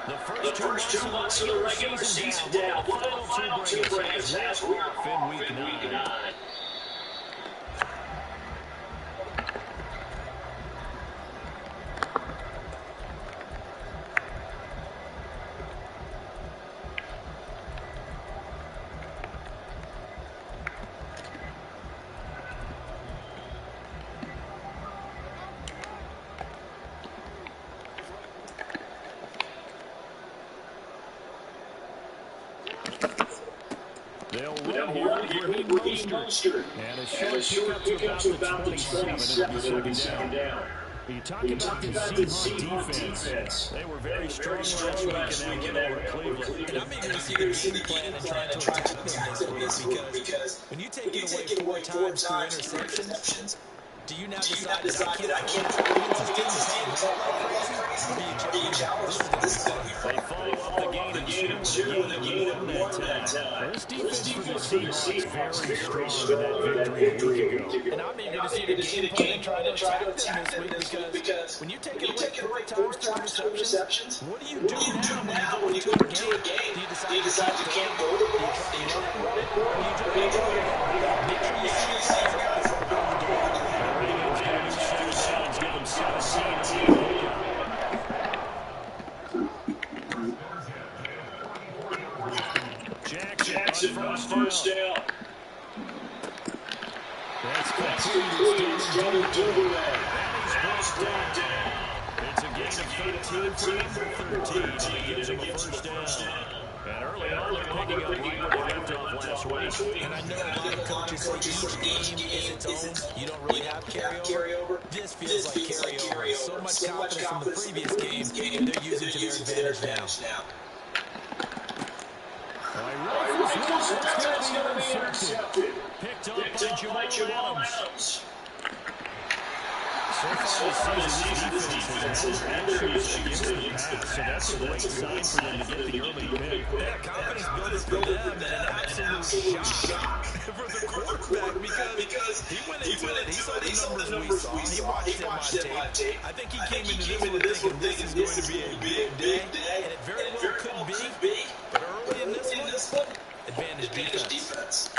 The first 2 months of the regular season down. What will the final 2 bring us as we're off in week 9? They'll run here with Raheem Mostert. And a short pickup to about the 27. It'll be second down. You talk about the Seahawks defense. They were very strong last week in that win over Cleveland. And I'm eager to see the game plan and try to attack them this week because when you take it away 4 times through interceptions, do you now decide that I can't throw against this team like crazy? This is going to be fun. They follow up the gain and shoot with a gain of 1 that time. This defense for the Seahawks very strong in that victory a week ago. And I'm eager to see the game plan and try to attack them this week because when you take it away 4 times through interceptions, what do you do now when you go into a game? Do you decide you can't go the ball? Do you try to run it more? Do you try to make sure you see the guys on the game? Give them 17. Jackson on first down. That's completed. That is brought down. It's a gain of 13 for 13. He gives him a first down. And early on, they're picking up right where they left off last week. And I know a lot of coaches say each game is its own. You don't really have carryover. This feels like carryover. So much confidence from the previous game, they're using to their advantage now. That's going to be intercepted. Picked up by Jamal Adams. So far this season, this defense has had their issues against the pass, so that's a great sign for them to get the early pick. Yeah, confidence builder for them, and an absolute shock for the quarterback because he went into it, he saw the numbers we saw, he watched it on tape. I think he came into this one thinking this is going to be a big day, and it very well could be, but early in this one, advantage defense.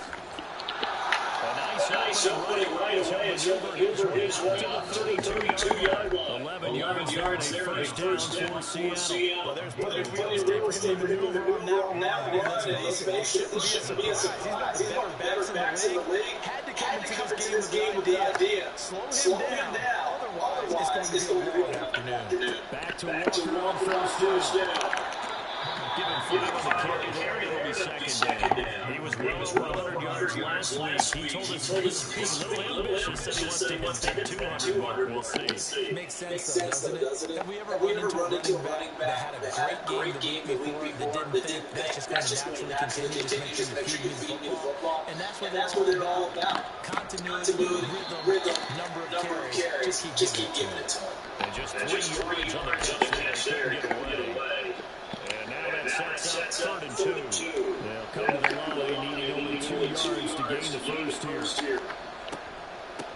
Nice opening right away as Hilbert his way up to the 32-yard line. 11 yards there, a first down for Seattle. Well, there's plenty of real estate for him to maneuver on now. It shouldn't be a surprise. He's one of the better backs in the league. Had to come into this game with the idea. Slow him down. Otherwise, it's going to be an afternoon. Back to Walker on first down. Give him 5 on the carry. It'll be second down. He was well over 100 yards last week. He told us he's a little ambitious and he wants to get that 200 mark. We'll see. Makes sense, though, doesn't it? Have we ever run into a running back that had a great game the week before that didn't think that's just going to naturally continue to make sure you feed me the football? And that's what they're all about. Continuity, rhythm, number of carries. Just keep giving it to them. And just 3 yards on the catch there. Get away. Sets up 3rd and 2. They'll come to the line, needing only 2 yards to gain the first here.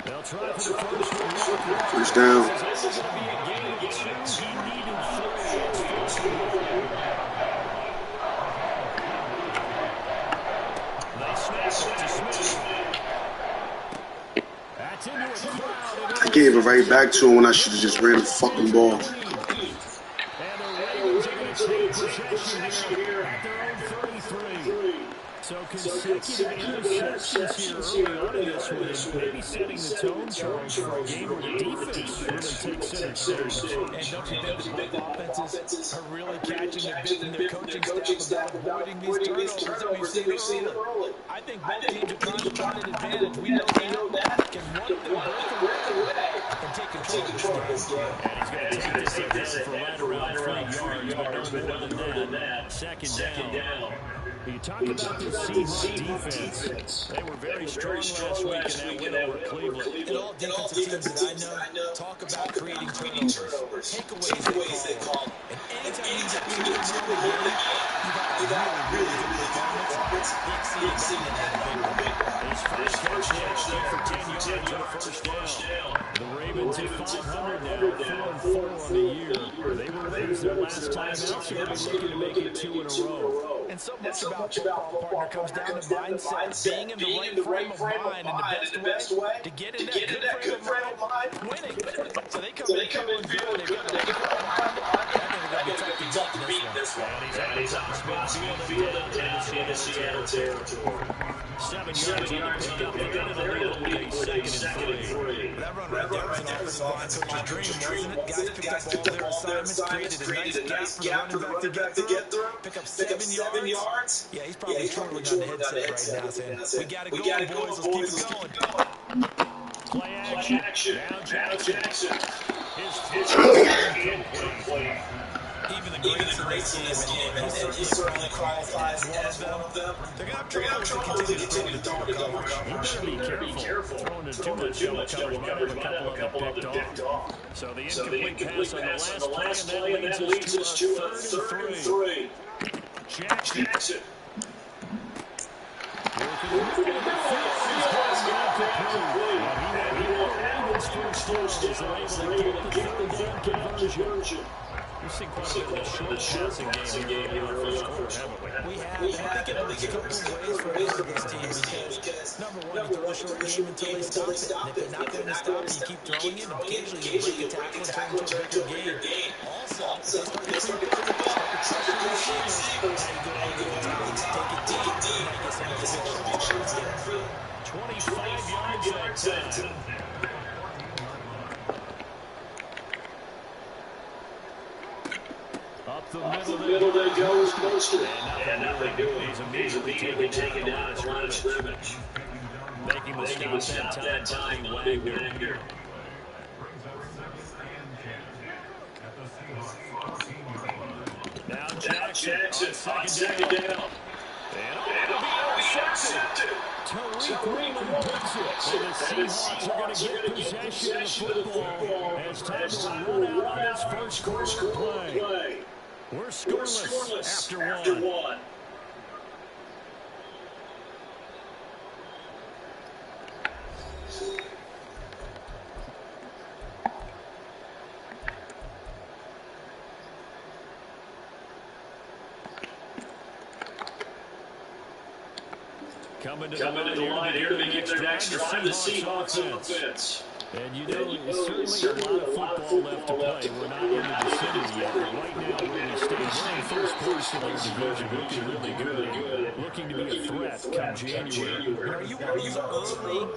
They'll try for the first down. This is going to be a gain of 2. He needed 3. They snap it to Smith. That's into a crowd. I gave it right back to him when I should have just ran the fucking ball. Possession here at their own 33. So consecutive interceptions here early on in this one, maybe setting the tone, Charles, for a game where the defense really takes center stage. And don't you think both offenses are really catching a bit in their coaching staff about avoiding these turnovers that we've seen early? I think both teams are trying to find an advantage. We know that. Can one of them break away and take control of this game? And he's going to take this for right around 3 yards, but no more than that. Second down. You talk about the Seahawks defense. They were very strong last week in that win over Cleveland. And all defensive teams that I know talk about creating turnovers. Takeaways they call them. And anytime you get to the game, you got a really good performance. He exceeded that. His first catch there for 10 yards and a first down. The Ravens at 500 now, 4-4 on the year. They were winners their last time out, so they'll be looking to make it 2 in a row. And so much about football, partner, comes down to mindset, being in the right frame of mind, and the best way to get in that good frame of mind, winning. So they come in feeling good. They come in I think they're going to be tough to beat this one. And he's on the field and down in the Seattle territory. 7 yards on the pickup. There it'll be a second and 3. That run right there was an offensive line coach's dream, wasn't it? Guys picked up all their assignments, created a nice gap for the running back to get through. Pick up 7 yards. Yeah, he's probably twirling on the headset right now saying, we got to go, boys. Let's keep it going. Play action. Now Jackson. His incomplete. Even the greats in this game, and he certainly qualifies as one of them. They're going to have trouble to continue to throw the coverage. You better be careful. Throwing into too much double coverage might have a couple of them picked off. So the incomplete pass on the last play, and that leads us to a 3rd and 3. Jackson. We've seen quite a bit of a short passing game here in the first quarter, haven't we? We have. I think it opens a couple ways for this team because, number one, you throw a short game until they stop it. And if they're not going to stop it, you keep throwing it, and occasionally you break a tackle and turn into a bigger game. Also, they start to creep the ball, start to push the receivers, and go take it deep, and you get some of those big shots getting through. 25 yards that time. Up the middle they go is close to it. And nothing doing. He's immediately taken down at the line of scrimmage. Making the stop that time, Wagner. Now Jackson on second down. And it'll be intercepted. Tariq puts it. And the Seahawks are going to get possession of the football as time to run out on this first quarter play. We're scoreless after one. Coming to the line here to begin their next drive, the Seahawks offense. And you know, certainly a lot of football left to play. We're not in the vicinity yet, but right now we're staying first place in our division, looking really good, looking to be a threat come January. Are you early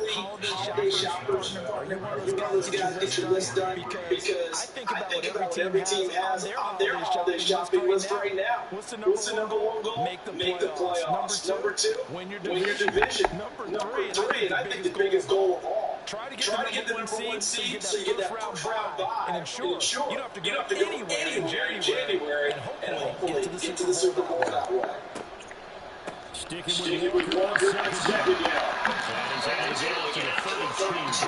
holiday shoppers? Are you one of those guys that your list done? Because I think about what every team has on their holiday shopping list right now. What's the number one goal? Make the playoffs. Number 2, win your division. Number 3, and I think the biggest goal of all, try to get the number 1 seed so you get that first round bye and ensure you don't have to go anywhere in January and hopefully get to the Super Bowl that way. Sticking with one second down. And he's out to the 32.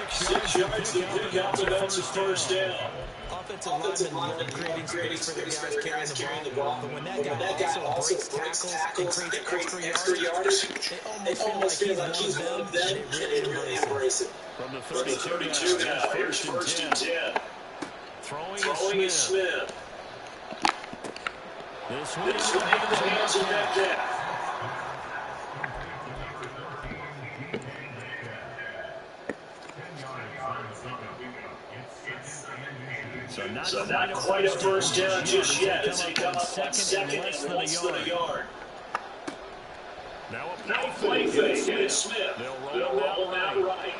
6 yards to pick up, and that's his first down. Offensive linemen creating space for their guys carrying the ball, but when that guy also breaks tackles and creates extra yardage, it almost feels like he's one of them, and they really embrace it. From the 32 now, here's first and 10. Throwing is Smith. This one is back down. So not quite a first down just yet as they come up on second and less than a yard. Now a play fake against Smith. They'll roll him out right.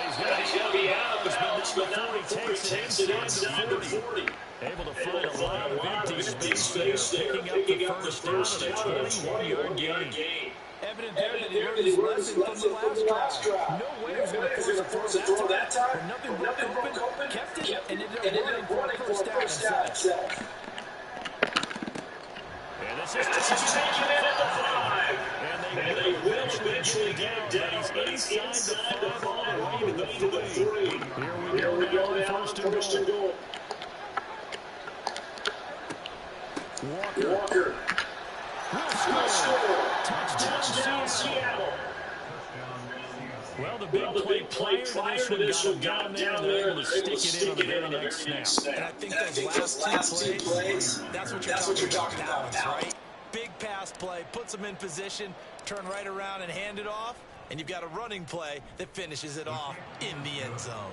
He's going to be out but not before he takes it inside the 40. Able to find a lot of empty space there, picking up the first down on a 21-yard gain. Evident there that he learned his lesson from the last drive. No way he was going to force a throw that time. But nothing broke open, kept it, and ended up running for a first down himself. And this is taken in at the 5. And they will eventually get it down, but he's inside the 5 all the way to the 3. Here we go now, first and goal. Walker. Will score. Touchdown, Seattle. Well, the big play prior to this one got him down there and they're able to stick it in on the very next snap. And I think those last two plays, that's what you're talking about, right? Big pass play, puts them in position, turn right around and hand it off, and you've got a running play that finishes it off in the end zone.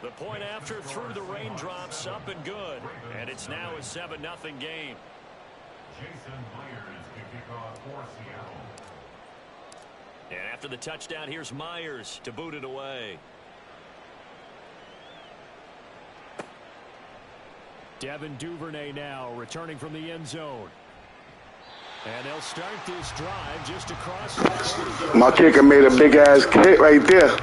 The point after through the raindrops, up and good. And it's now a 7-0 game. Jason Myers to kick off for Seattle. And after the touchdown, here's Myers to boot it away. Devin Duvernay now returning from the end zone. And they'll start this drive just across. My kicker made a big-ass kick right there.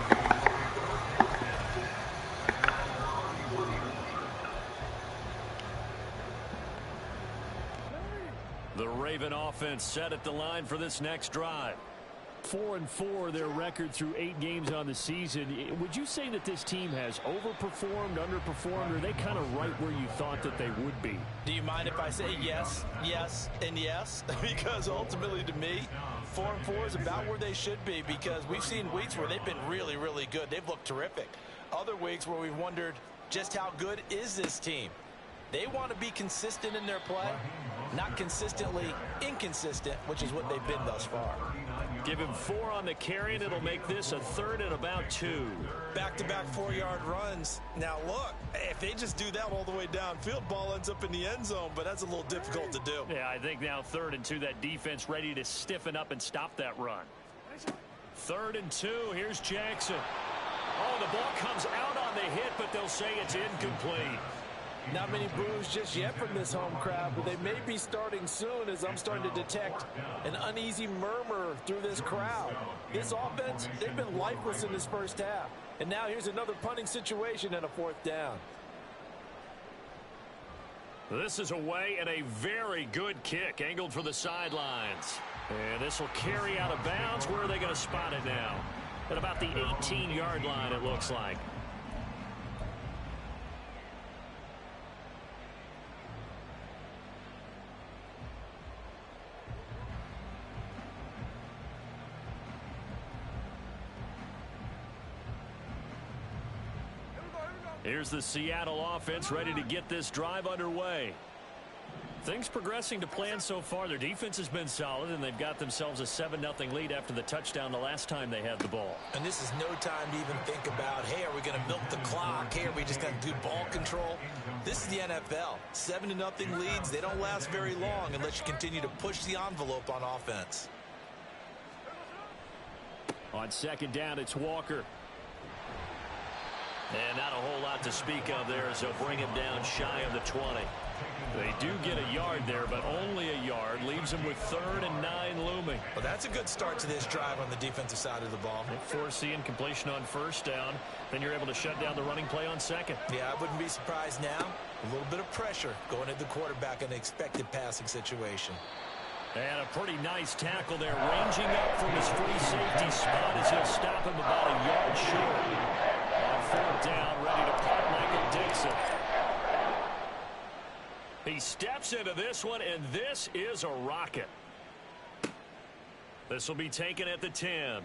The Raven offense set at the line for this next drive. 4-4 their record through 8 games on the season. Would you say that this team has overperformed, underperformed, or are they kind of right where you thought that they would be? Do you mind if I say yes, yes, and yes? Because ultimately to me, 4-4 is about where they should be, because we've seen weeks where they've been really, really good. They've looked terrific. Other weeks where we've wondered just how good is this team. They want to be consistent in their play, not consistently inconsistent, which is what they've been thus far. Give him 4 on the carry, and it'll make this a 3rd and about 2. Back-to-back 4-yard runs. Now, look, if they just do that all the way downfield, ball ends up in the end zone, but that's a little difficult to do. Yeah, I think now 3rd and 2, that defense ready to stiffen up and stop that run. 3rd and 2, here's Jackson. Oh, the ball comes out on the hit, but they'll say it's incomplete. Not many boos just yet from this home crowd, but they may be starting soon, as I'm starting to detect an uneasy murmur through this crowd. This offense, they've been lifeless in this first half. And now here's another punting situation and a 4th down. This is away and a very good kick, angled for the sidelines. And this will carry out of bounds. Where are they going to spot it now? At about the 18-yard line, it looks like. Here's the Seattle offense ready to get this drive underway. Things progressing to plan so far. Their defense has been solid, and they've got themselves a 7-0 lead after the touchdown the last time they had the ball. And this is no time to even think about, hey, are we going to milk the clock? Hey, are we just going to do ball control? This is the NFL. 7-0 leads, they don't last very long unless you continue to push the envelope on offense. On 2nd down, it's Walker. And not a whole lot to speak of there, as they'll bring him down shy of the 20. They do get a yard there, but only a yard. Leaves them with 3rd and 9 looming. Well, that's a good start to this drive on the defensive side of the ball. Force the incompletion on 1st down. Then you're able to shut down the running play on 2nd. Yeah, I wouldn't be surprised now. A little bit of pressure going at the quarterback in an expected passing situation. And a pretty nice tackle there, ranging up from his free safety spot as he'll stop him about a yard short. On 4th down, ready to punt, Michael Dixon. He steps into this one, and this is a rocket. This will be taken at the 10.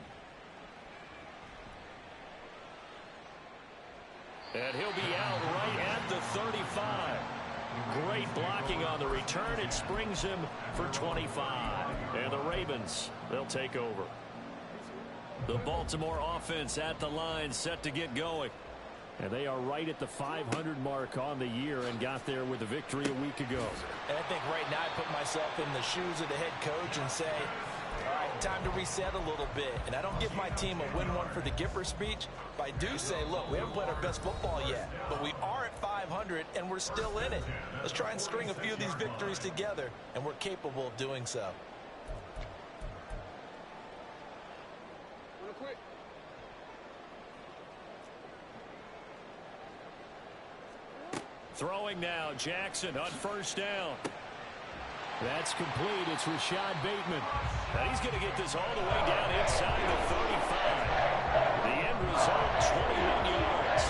And he'll be out right at the 35. Great blocking on the return. It springs him for 25. And the Ravens, they'll take over. The Baltimore offense at the line, set to get going. And they are right at the 500 mark on the year and got there with a victory a week ago. And I think right now I put myself in the shoes of the head coach and say, all right, time to reset a little bit. And I don't give my team a win one for the Gipper speech, but I do say, look, we haven't played our best football yet, but we are at 500 and we're still in it. Let's try and string a few of these victories together, and we're capable of doing so. Throwing now, Jackson on 1st down. That's complete. It's Rashad Bateman. And he's going to get this all the way down inside the 35. The end result, 21 yards.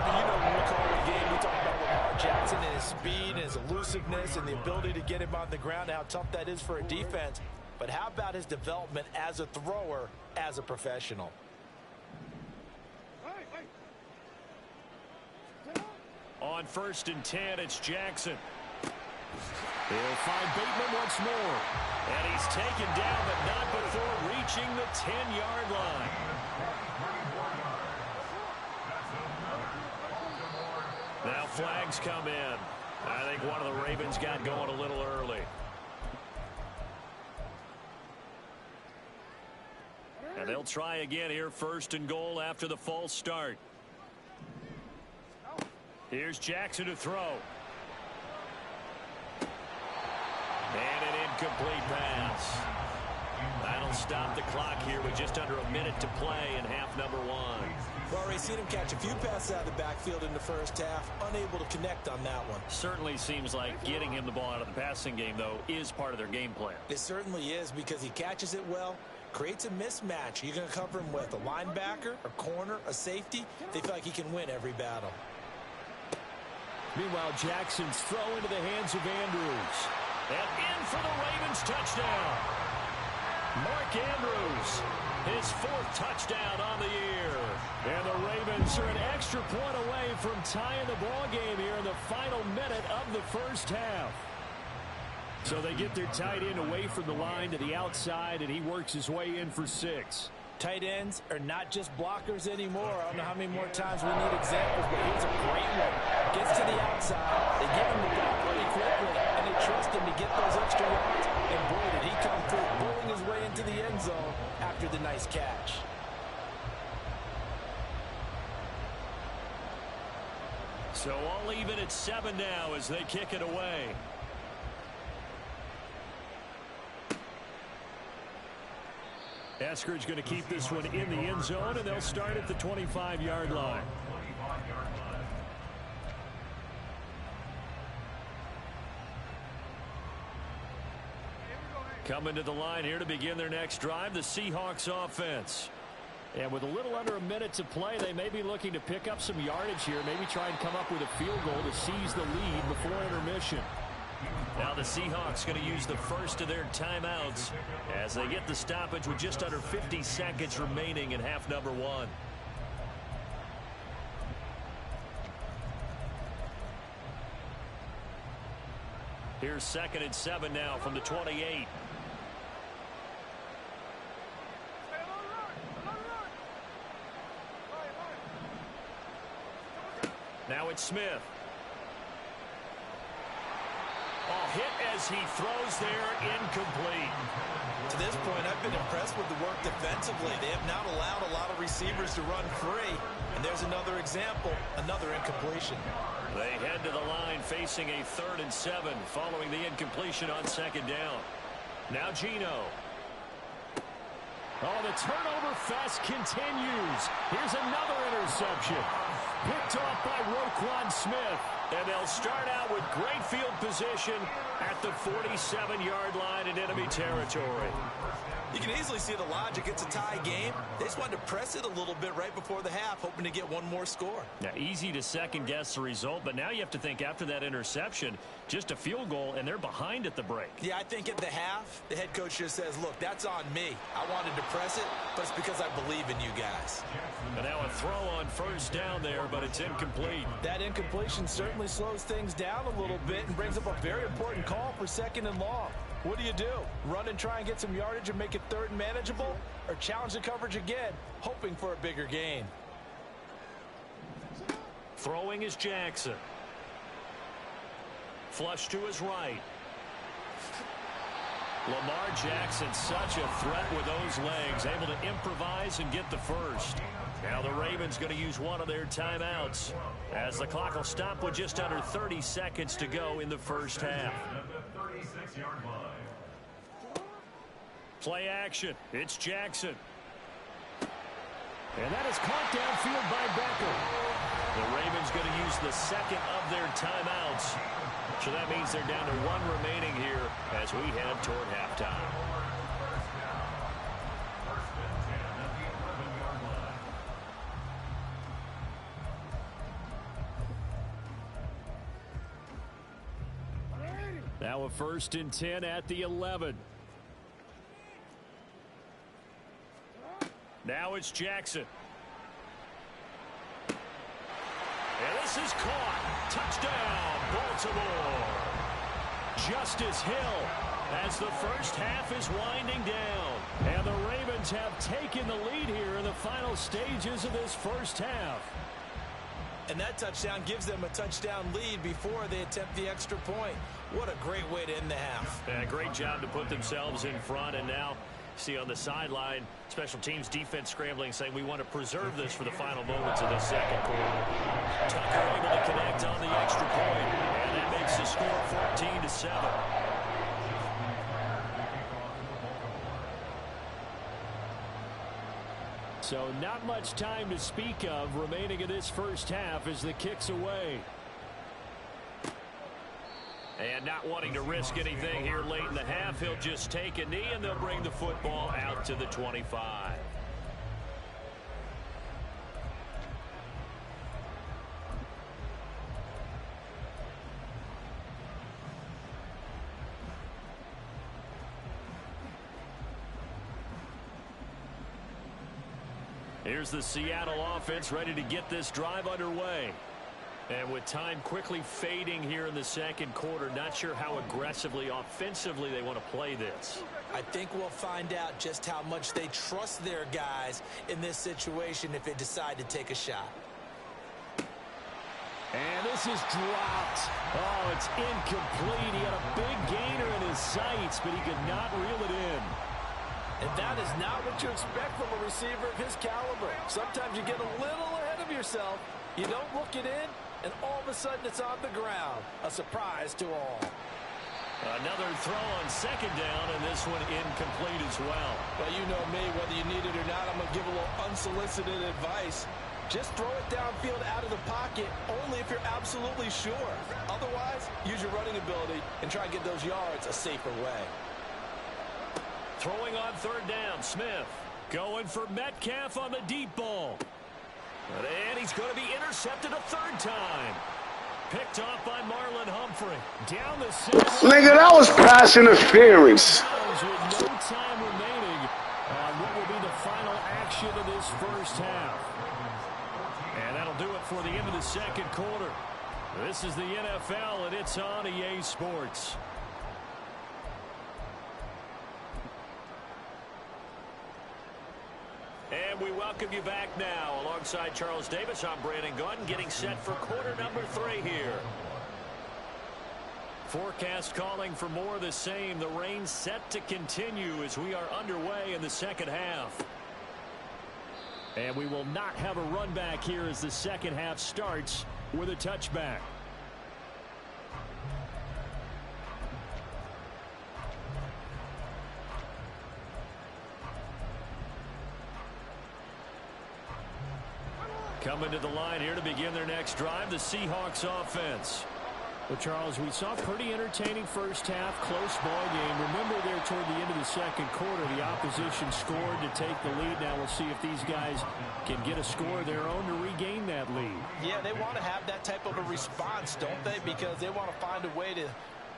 You know, when we call the game, we talk about Lamar Jackson and his speed and his elusive explosiveness and the ability to get him on the ground, how tough that is for a defense. But how about his development as a thrower, as a professional? On 1st and 10, it's Jackson. He'll find Bateman once more. And he's taken down, but not before reaching the 10-yard line. Now flags come in. I think one of the Ravens got going a little early. And they'll try again here, 1st and goal after the false start. Here's Jackson to throw. And an incomplete pass. That'll stop the clock here with just under a minute to play in half number 1. Well, already seen him catch a few passes out of the backfield in the first half, unable to connect on that one. Certainly seems like getting him the ball out of the passing game, though, is part of their game plan. It certainly is, because he catches it well, creates a mismatch. You're going to cover him with a linebacker, a corner, a safety. They feel like he can win every battle. Meanwhile, Jackson's throw into the hands of Andrews. And in for the Ravens touchdown. Mark Andrews, his 4th touchdown on the year. And the Ravens are an extra point away from tying the ball game here in the final minute of the first half. So they get their tight end away from the line to the outside, and he works his way in for 6. Tight ends are not just blockers anymore. I don't know how many more times we need examples, but here's a great one. Gets to the outside, they give him the ball pretty quickly, and they trust him to get those extra yards. And boy, did he come through, pulling his way into the end zone after the nice catch. So all even at 7 now as they kick it away. Eskridge going to keep this one in the end zone, and they'll start at the 25-yard line. Coming to the line here to begin their next drive, the Seahawks offense. And with a little under a minute to play, they may be looking to pick up some yardage here, maybe try and come up with a field goal to seize the lead before intermission. Now the Seahawks going to use the first of their timeouts as they get the stoppage with just under 50 seconds remaining in half number 1. Here's 2nd and 7 now from the 28. Now it's Smith. Hit as he throws there, incomplete. To this point, I've been impressed with the work defensively. They have not allowed a lot of receivers to run free. And there's another example, another incompletion. They head to the line facing a 3rd and 7 following the incompletion on 2nd down. Now Geno. Oh, the turnover fest continues. Here's another interception. Picked off by Roquan Smith. And they'll start out with great field position at the 47-yard line in enemy territory. You can easily see the logic. It's a tie game. They just wanted to press it a little bit right before the half, hoping to get one more score. Now, easy to second-guess the result, but now you have to think after that interception, just a field goal, and they're behind at the break. Yeah, I think at the half, the head coach just says, look, that's on me. I wanted to press it, but it's because I believe in you guys. And now a throw on 1st down there, but it's incomplete. That incompletion certainly slows things down a little bit and brings up a very important call for 2nd and long. What do? Run and try and get some yardage and make it 3rd and manageable? Or challenge the coverage again, hoping for a bigger gain? Throwing is Jackson. Flush to his right. Lamar Jackson, such a threat with those legs, able to improvise and get the first. Now the Ravens going to use one of their timeouts as the clock will stop with just under 30 seconds to go in the first half. Play action. It's Jackson. And that is caught downfield by Becker. The Ravens going to use the 2nd of their timeouts. So that means they're down to 1 remaining here as we head toward halftime. Now a 1st and 10 at the 11. Now it's Jackson. And this is caught. Touchdown, Baltimore. Justice Hill as the first half is winding down. And the Ravens have taken the lead here in the final stages of this first half. And that touchdown gives them a touchdown lead before they attempt the extra point. What a great way to end the half. Yeah, great job to put themselves in front. And now, see on the sideline, special teams defense scrambling, saying we want to preserve this for the final moments of the second quarter. Tucker able to connect on the extra point. And that makes the score 14-7. So not much time to speak of remaining in this first half as the kick's away. And not wanting to risk anything here late in the half, he'll just take a knee and they'll bring the football out to the 25. Here's the Seattle offense ready to get this drive underway. And with time quickly fading here in the second quarter, not sure how aggressively, offensively they want to play this. I think we'll find out just how much they trust their guys in this situation if they decide to take a shot. And this is dropped. Oh, it's incomplete. He had a big gainer in his sights, but he could not reel it in. And that is not what you expect from a receiver of his caliber. Sometimes you get a little ahead of yourself. You don't look it in, and all of a sudden it's on the ground. A surprise to all. Another throw on second down, and this one incomplete as well. Well, you know me, whether you need it or not, I'm going to give a little unsolicited advice. Just throw it downfield out of the pocket only if you're absolutely sure. Otherwise, use your running ability and try and get those yards a safer way. Throwing on third down, Smith. Going for Metcalf on the deep ball. And he's going to be intercepted a third time. Picked off by Marlon Humphrey. Down the center. Nigga, that was pass interference. With no time remaining on what will be the final action of this first half. And that'll do it for the end of the second quarter. This is the NFL, and it's on EA Sports. And we welcome you back now. Alongside Charles Davis, I'm Brandon Gunn, getting set for quarter number 3 here. Forecast calling for more of the same. The rain set to continue as we are underway in the second half. And we will not have a run back here as the second half starts with a touchback. Coming to the line here to begin their next drive, the Seahawks offense. Well, Charles, we saw a pretty entertaining first half, close ball game. Remember there toward the end of the second quarter, the opposition scored to take the lead. Now we'll see if these guys can get a score of their own to regain that lead. Yeah, they want to have that type of a response, don't they? Because they want to find a way to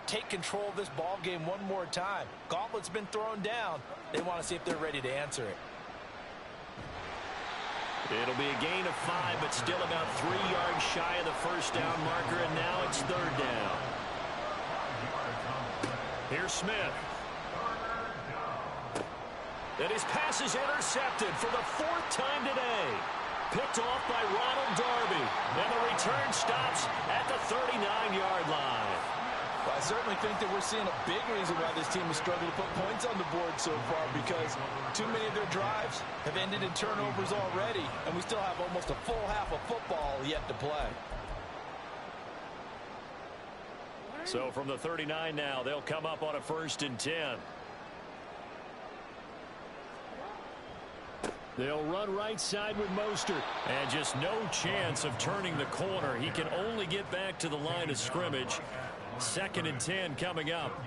take control of this ball game one more time. Gauntlet's been thrown down. They want to see if they're ready to answer it. It'll be a gain of 5, but still about 3 yards shy of the first down marker, and now it's third down. Here's Smith. And his pass is intercepted for the 4th time today. Picked off by Ronald Darby. And the return stops at the 39-yard line. Well, I certainly think that we're seeing a big reason why this team has struggled to put points on the board so far, because too many of their drives have ended in turnovers already, and we still have almost a full half of football yet to play. So from the 39 now, they'll come up on a 1st and 10. They'll run right side with Mostert. And just no chance of turning the corner. He can only get back to the line of scrimmage. 2nd and 10 coming up.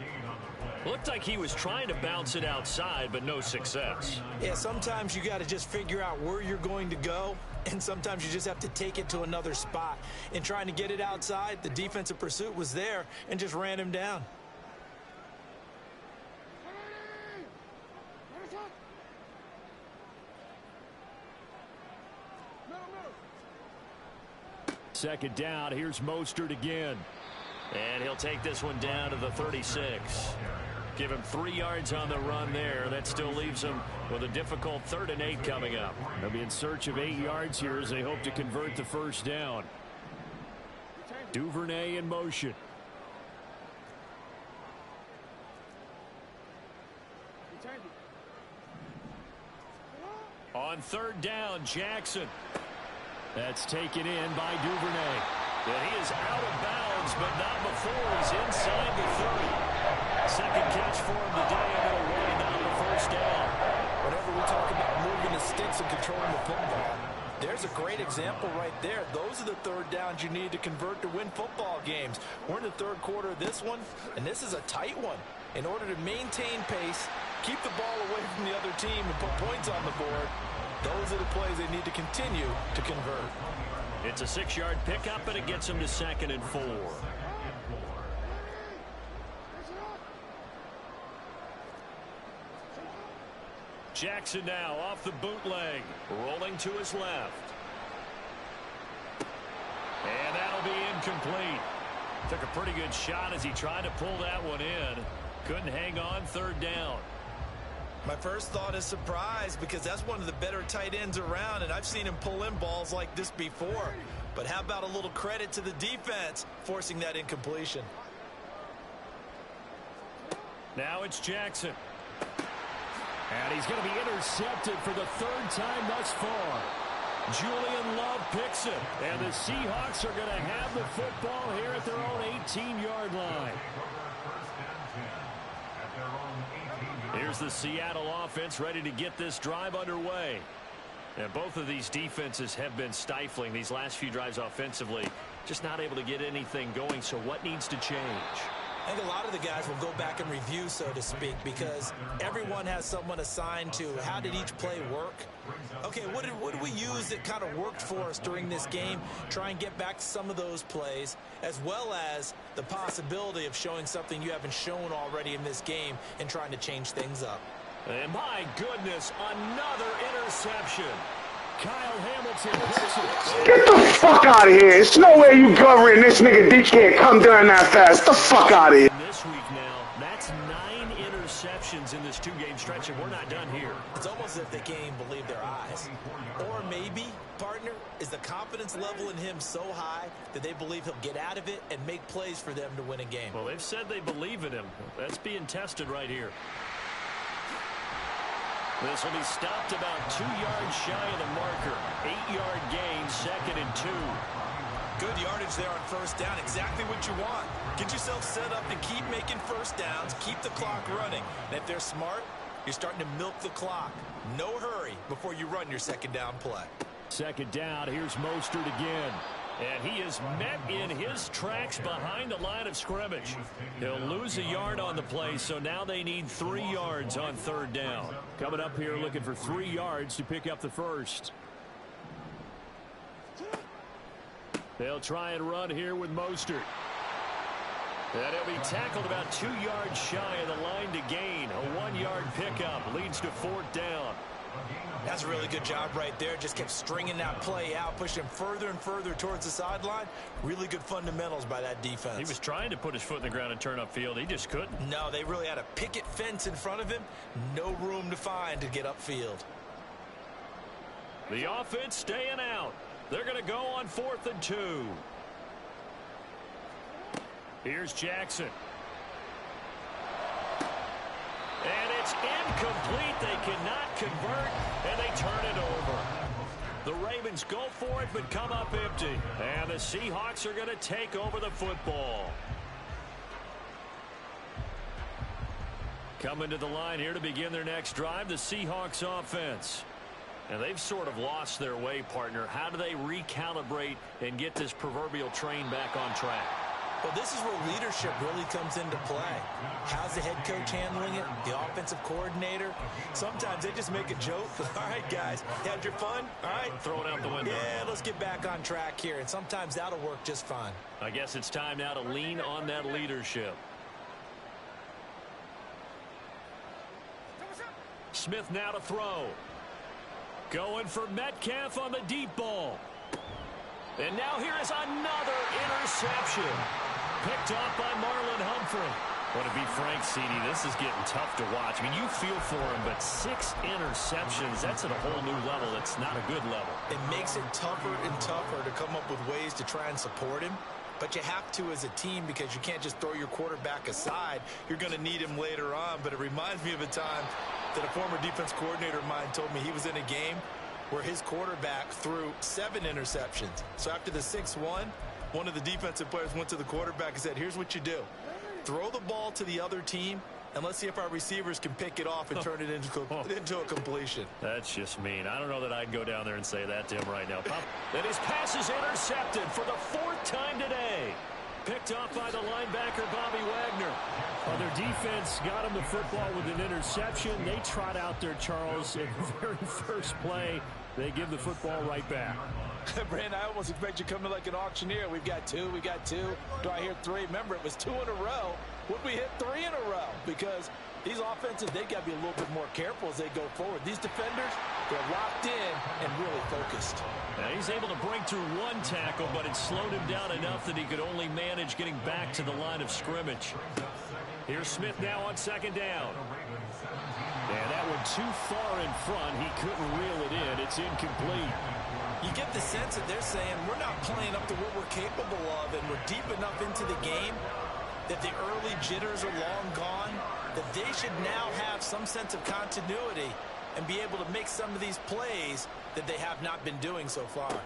Looked like he was trying to bounce it outside, but no success. Yeah, sometimes you got to just figure out where you're going to go, and sometimes you just have to take it to another spot. In trying to get it outside, the defensive pursuit was there and just ran him down. Second down, here's Mostert again. And he'll take this one down to the 36. Give him 3 yards on the run there. That still leaves him with a difficult 3rd and 8 coming up. They'll be in search of 8 yards here as they hope to convert the first down. Duvernay in motion. On 3rd down, Jackson. That's taken in by Duvernay. And he is out of bounds, but not before he's inside the 30. Second catch for him today, and it'll run down the first down. Whenever we talk about moving the sticks and controlling the football, there's a great example right there. Those are the 3rd downs you need to convert to win football games. We're in the 3rd quarter of this one, and this is a tight one. In order to maintain pace, keep the ball away from the other team, and put points on the board, those are the plays they need to continue to convert. It's a 6-yard pickup, and it gets him to 2nd and 4. Jackson now off the bootleg, rolling to his left. And that'll be incomplete. Took a pretty good shot as he tried to pull that one in. Couldn't hang on 3rd down. My first thought is surprise, because that's one of the better tight ends around, and I've seen him pull in balls like this before. But how about a little credit to the defense forcing that incompletion? Now it's Jackson. And he's going to be intercepted for the 3rd time thus far. Julian Love picks it. And the Seahawks are going to have the football here at their own 18-yard line. Here's the Seattle offense ready to get this drive underway. And both of these defenses have been stifling these last few drives offensively. Just not able to get anything going. So what needs to change? I think a lot of the guys will go back and review, so to speak, because everyone has someone assigned to how did each play work. Okay, what did we use that kind of worked for us during this game? Try and get back to some of those plays, as well as the possibility of showing something you haven't shown already in this game and trying to change things up. And my goodness, another interception. Kyle Hamilton picks it. Get the fuck out of here. There's no way you covering this nigga D can't come down that fast. Get the fuck out of here. This week now, that's 9 interceptions in this 2-game stretch, and we're not done here. It's almost as if they can't even believe their eyes. Or maybe, partner, is the confidence level in him so high that they believe he'll get out of it and make plays for them to win a game. Well, they've said they believe in him. That's being tested right here. This will be stopped about 2 yards shy of the marker. 8-yard gain, 2nd and 2. Good yardage there on 1st down. Exactly what you want. Get yourself set up and keep making 1st downs. Keep the clock running. And if they're smart, you're starting to milk the clock. No hurry before you run your 2nd down play. 2nd down, here's Mostert again. And he is met in his tracks behind the line of scrimmage. He'll lose a yard on the play, so now they need 3 yards on 3rd down. Coming up here looking for 3 yards to pick up the first. They'll try and run here with Mostert. And he'll be tackled about 2 yards shy of the line to gain. A 1-yard pickup leads to 4th down. That's a really good job right there. Just kept stringing that play out, pushing him further and further towards the sideline. Really good fundamentals by that defense. He was trying to put his foot in the ground and turn upfield. He just couldn't. No, they really had a picket fence in front of him. No room to find to get upfield. The offense staying out. They're going to go on 4th and 2. Here's Jackson. And it's incomplete. They cannot convert, and they turn it over. The Ravens go for it, but come up empty. And the Seahawks are going to take over the football. Coming to the line here to begin their next drive, the Seahawks offense. And they've sort of lost their way, partner. How do they recalibrate and get this proverbial train back on track? Well, this is where leadership really comes into play. How's the head coach handling it? The offensive coordinator? Sometimes they just make a joke. All right, guys, had your fun? All right. Throw it out the window. Yeah, let's get back on track here. And sometimes that'll work just fine. I guess it's time now to lean on that leadership. Smith now to throw. Going for Metcalf on the deep ball. And now here is another interception. Picked off by Marlon Humphrey. Well, to be frank, CD, this is getting tough to watch. I mean, you feel for him, but 6 interceptions, that's at a whole new level. It's not a good level. It makes it tougher and tougher to come up with ways to try and support him. But you have to as a team because you can't just throw your quarterback aside. You're going to need him later on. But it reminds me of a time that a former defense coordinator of mine told me he was in a game where his quarterback threw 7 interceptions. So after the 6th one of the defensive players went to the quarterback and said, here's what you do. Throw the ball to the other team, and let's see if our receivers can pick it off and turn it into a completion. That's just mean. I don't know that I'd go down there and say that to him right now. And his pass is intercepted for the 4th time today. Picked off by the linebacker, Bobby Wagner. Well, their defense got him the football with an interception. They trot out there, Charles, in the very first play. They give the football right back. Brandon, I almost expect you to come in like an auctioneer. We've got 2. Do I hear 3? Remember, it was 2 in a row. Would we hit 3 in a row? Because these offenses, they've got to be a little bit more careful as they go forward. These defenders, they're locked in and really focused. Now he's able to break through 1 tackle, but it slowed him down enough that he could only manage getting back to the line of scrimmage. Here's Smith now on 2nd down. And that one too far in front. He couldn't reel it in. It's incomplete. You get the sense that they're saying we're not playing up to what we're capable of, and we're deep enough into the game that the early jitters are long gone, that they should now have some sense of continuity and be able to make some of these plays that they have not been doing so far.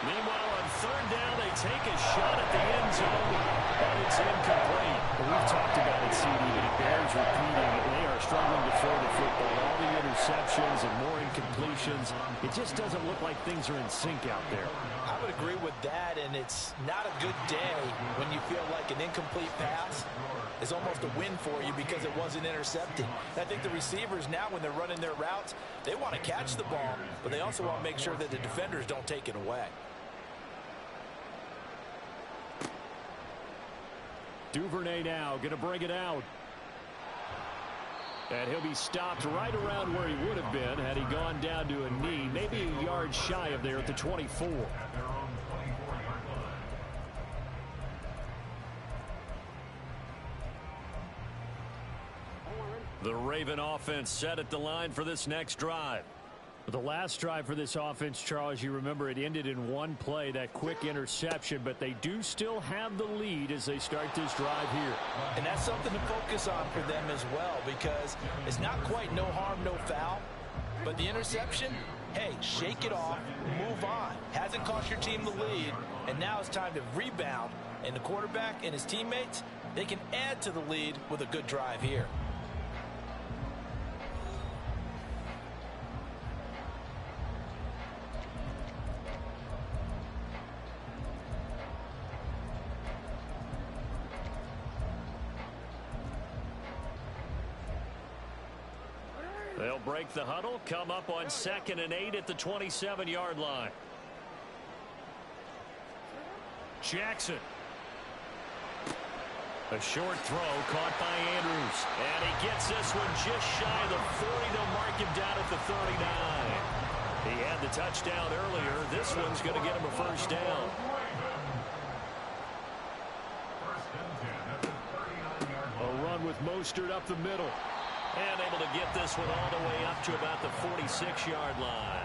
Meanwhile, on 3rd down, they take a shot at the end zone, but it's incomplete. Well, we've talked about it, CD, but it bears repeating. They are struggling to throw the football. All the interceptions and more incompletions. It just doesn't look like things are in sync out there. I would agree with that, and it's not a good day when you feel like an incomplete pass is almost a win for you because it wasn't intercepted. I think the receivers now, when they're running their routes, they want to catch the ball, but they also want to make sure that the defenders don't take it away. Duvernay now going to bring it out. And he'll be stopped right around where he would have been had he gone down to a knee, maybe a yard shy of there at the 24. The Raven offense set at the line for this next drive. The last drive for this offense, Charles, you remember it ended in 1 play, that quick interception, but they do still have the lead as they start this drive here. And that's something to focus on for them as well, because it's not quite no harm, no foul, but the interception, hey, shake it off, move on. Hasn't cost your team the lead, and now it's time to rebound, and the quarterback and his teammates, they can add to the lead with a good drive here. They'll break the huddle, come up on 2nd and 8 at the 27-yard line. Jackson. A short throw caught by Andrews. And he gets this one just shy of the 40. They'll mark him down at the 39. He had the touchdown earlier. This one's going to get him a 1st down. A run with Mostert up the middle. And able to get this one all the way up to about the 46-yard line.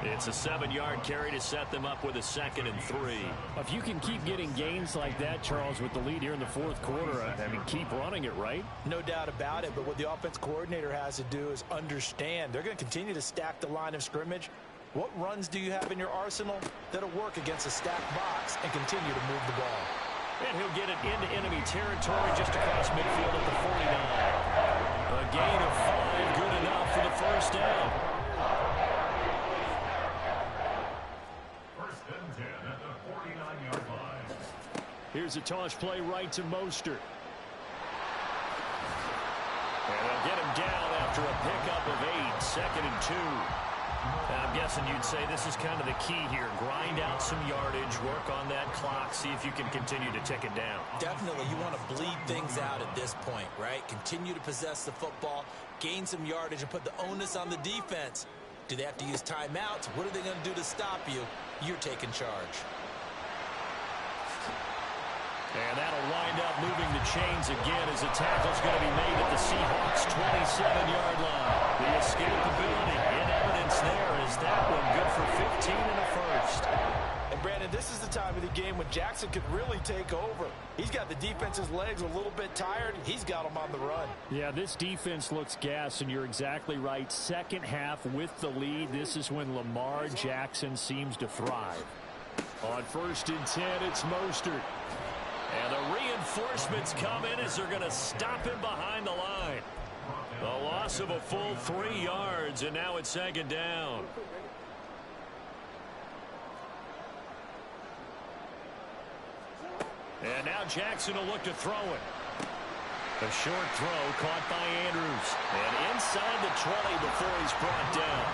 It's a 7-yard carry to set them up with a 2nd and 3. If you can keep getting gains like that, Charles, with the lead here in the 4th quarter, I mean, keep running it, right? No doubt about it, but what the offense coordinator has to do is understand. They're going to continue to stack the line of scrimmage. What runs do you have in your arsenal that'll work against a stacked box and continue to move the ball? And he'll get it into enemy territory just across midfield at the 49. A gain of 5, good enough for the 1st down. 1st and 10 at the 49-yard line. Here's a toss play right to Mostert. And they'll get him down after a pickup of 8, 2nd and 2. I'm guessing you'd say this is kind of the key here. Grind out some yardage, work on that clock, see if you can continue to tick it down. Definitely, you want to bleed things out at this point, right? Continue to possess the football, gain some yardage, and put the onus on the defense Do they have to use timeouts? What are they going to do to stop you? You're taking charge. And that'll wind up moving the chains again as the tackle's going to be made at the Seahawks' 27-yard line. The escapability in evidence there is that one good for 15 and a first. And Brandon, this is the time of the game when Jackson could really take over. He's got the defense's legs a little bit tired. He's got them on the run. Yeah, this defense looks gassed, and you're exactly right. Second half with the lead, this is when Lamar Jackson seems to thrive. On 1st and 10, it's Mostert. And the reinforcements come in as they're going to stop him behind the line. A loss of a full 3 yards, and now it's 2nd down. And now Jackson will look to throw it. A short throw caught by Andrews. And inside the 20 before he's brought down.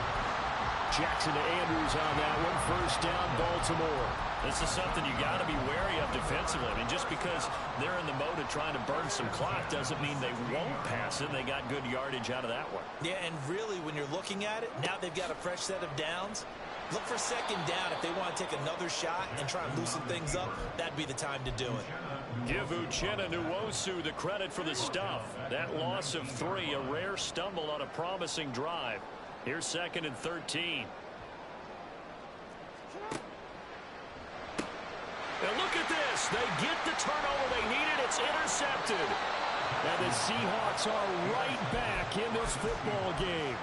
Jackson to Andrews on that one. 1st down, Baltimore. This is something you got to be wary of defensively. I mean, just because they're in the mode of trying to burn some clock doesn't mean they won't pass it. They got good yardage out of that one. Yeah, and really, when you're looking at it, now they've got a fresh set of downs. Look for 2nd down if they want to take another shot and try and loosen things up. That'd be the time to do it. Give Uchenna Nwosu the credit for the stuff. That loss of 3, a rare stumble on a promising drive. Here's 2nd and 13. And look at this. They get the turnover they needed. It's intercepted. And the Seahawks are right back in this football game.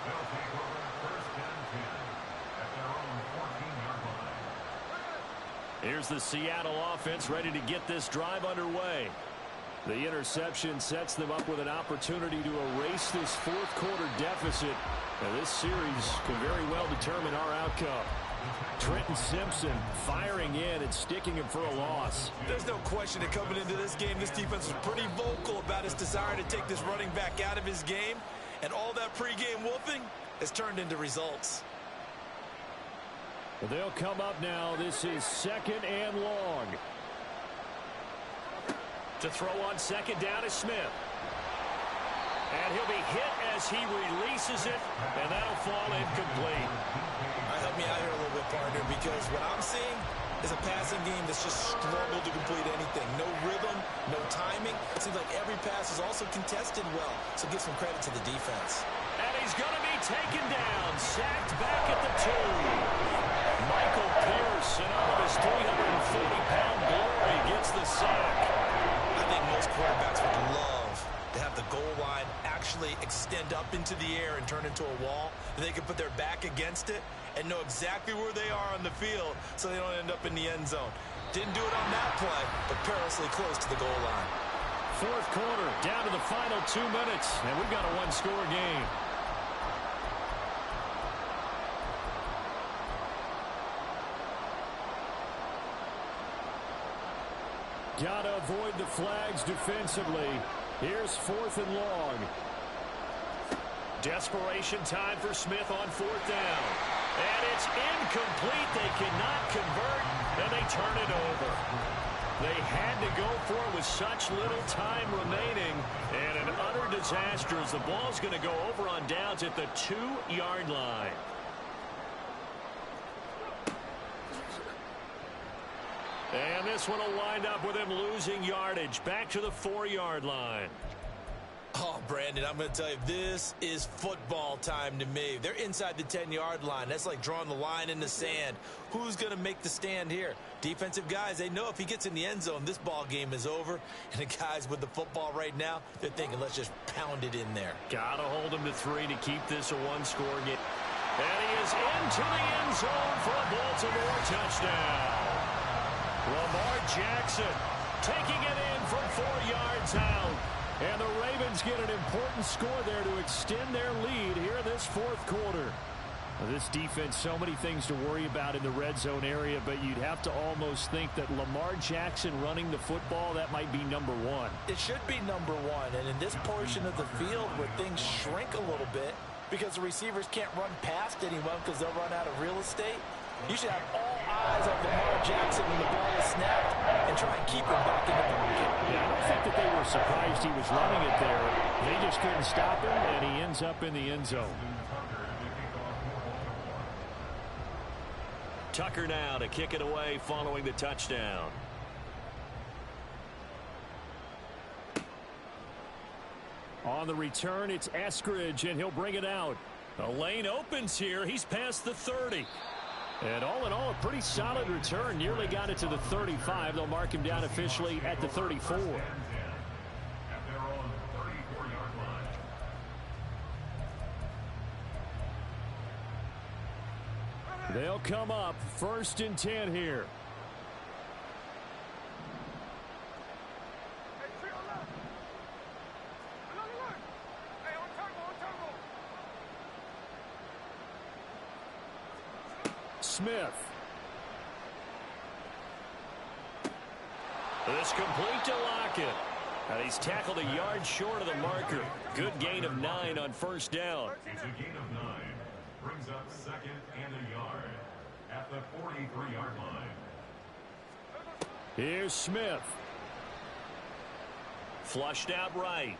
They'll take over 1st and 10 at their own 14-yard line. Here's the Seattle offense ready to get this drive underway. The interception sets them up with an opportunity to erase this 4th quarter deficit. And this series could very well determine our outcome. Trenton Simpson firing in and sticking him for a loss. There's no question that coming into this game, this defense was pretty vocal about his desire to take this running back out of his game. And all that pregame wolfing has turned into results. Well, they'll come up now. This is 2nd and long. To throw on 2nd down is Smith. And he'll be hit as he releases it, and that'll fall incomplete. Help me out here a little bit, partner, because what I'm seeing is a passing game that's just struggled to complete anything. No rhythm, no timing. It seems like every pass is also contested well, so give some credit to the defense. And he's going to be taken down, sacked back at the 2. Michael Pierce, in all of his 340-pound glory, gets the sack. I think most quarterbacks would love to have the goal line actually extend up into the air and turn into a wall. They can put their back against it and know exactly where they are on the field so they don't end up in the end zone. Didn't do it on that play, but perilously close to the goal line. 4th quarter, down to the final 2 minutes, and we've got a 1-score game. Gotta avoid the flags defensively. Here's 4th and long. Desperation time for Smith on 4th down. And it's incomplete. They cannot convert, and they turn it over. They had to go for it with such little time remaining. And an utter disaster as the ball's going to go over on downs at the 2-yard line. And this one will wind up with him losing yardage back to the 4-yard line. Oh, Brandon, I'm going to tell you, this is football time to me. They're inside the 10-yard line. That's like drawing the line in the sand. Who's going to make the stand here? Defensive guys, they know if he gets in the end zone, this ball game is over. And the guys with the football right now, they're thinking, let's just pound it in there. Got to hold him to 3 to keep this a 1-score game. And he is into the end zone for a Baltimore touchdown. Lamar Jackson taking it in from 4 yards out. And the Ravens get an important score there to extend their lead here this 4th quarter. Now, this defense, so many things to worry about in the red zone area, but you'd have to almost think that Lamar Jackson running the football, that might be number 1. It should be number 1. And in this portion of the field where things shrink a little bit because the receivers can't run past anyone because they'll run out of real estate, you should have all eyes on Lamar Jackson when the ball is snapped and try and keep him back in the pocket. Yeah, I don't think that they were surprised he was running it there. They just couldn't stop him, and he ends up in the end zone. Tucker now to kick it away following the touchdown. On the return, it's Eskridge, and he'll bring it out. The lane opens here. He's past the 30. And all in all, a pretty solid return. Nearly got it to the 35. They'll mark him down officially at the 34. At their own 34-yard line. They'll come up 1st and 10 here. Smith. This complete to Lockett. And he's tackled a yard short of the marker. Good gain of 9 on 1st down. It's a gain of 9. Brings up 2nd and a yard at the 43-yard line. Here's Smith. Flushed out right.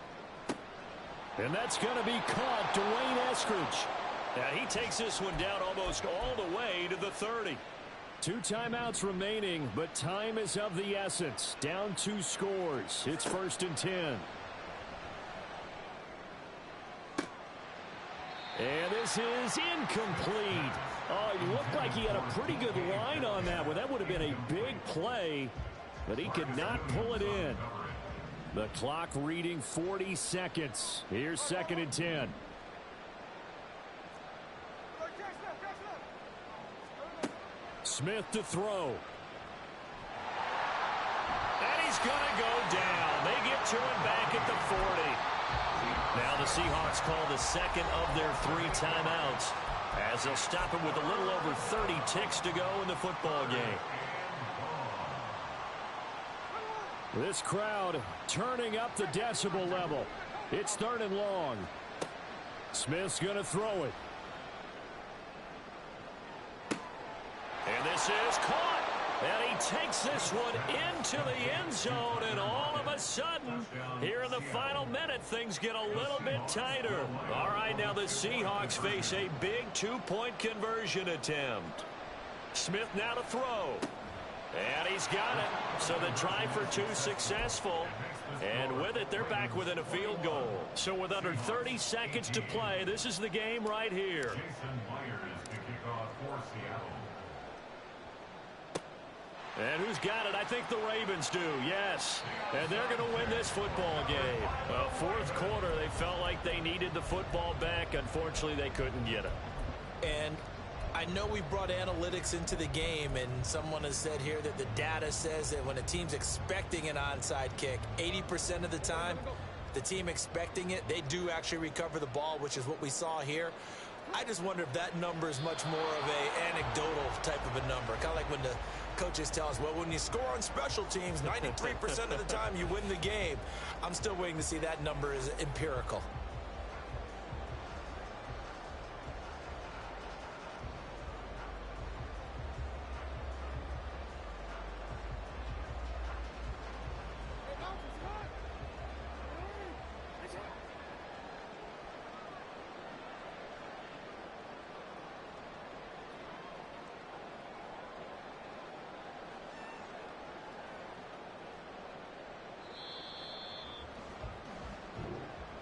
And that's going to be caught. Dwayne Eskridge. And he takes this one down almost all the way to the 30. 2 timeouts remaining, but time is of the essence. Down 2 scores. It's 1st and 10. And this is incomplete. Oh, it looked like he had a pretty good line on that one. That would have been a big play, but he could not pull it in. The clock reading 40 seconds. Here's 2nd and 10. Smith to throw. And he's going to go down. They get to him back at the 40. Now the Seahawks call the 2nd of their 3 timeouts as they'll stop him with a little over 30 ticks to go in the football game. This crowd turning up the decibel level. It's 3rd and long. Smith's going to throw it. And this is caught. And he takes this one into the end zone. And all of a sudden, here in the final minute, things get a little bit tighter. All right, now the Seahawks face a big 2-point conversion attempt. Smith now to throw. And he's got it. So the try for 2 successful. And with it, they're back within a field goal. So with under 30 seconds to play, this is the game right here. Jason Myers to kick off for Seattle. And who's got it? I think the Ravens do, yes. And they're going to win this football game. Well, 4th quarter, they felt like they needed the football back. Unfortunately, they couldn't get it. And I know we brought analytics into the game, and someone has said here that the data says that when a team's expecting an onside kick, 80% of the time, the team expecting it, they do actually recover the ball, which is what we saw here. I just wonder if that number is much more of a anecdotal type of a number. Kind of like when the coaches tell us, well, when you score on special teams, 93% of the time you win the game. I'm still waiting to see that number is empirical.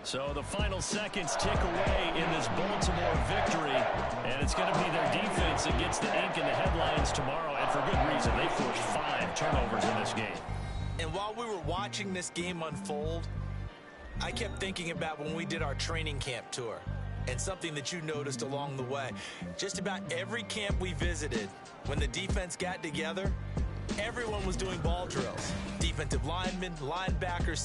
So the final seconds tick away in this Baltimore victory, and it's going to be their defense that gets the ink in the headlines tomorrow, and for good reason. They forced 5 turnovers in this game. And while we were watching this game unfold, I kept thinking about when we did our training camp tour, and something that you noticed along the way. Just about every camp we visited, when the defense got together, everyone was doing ball drills. Defensive linemen, linebackers,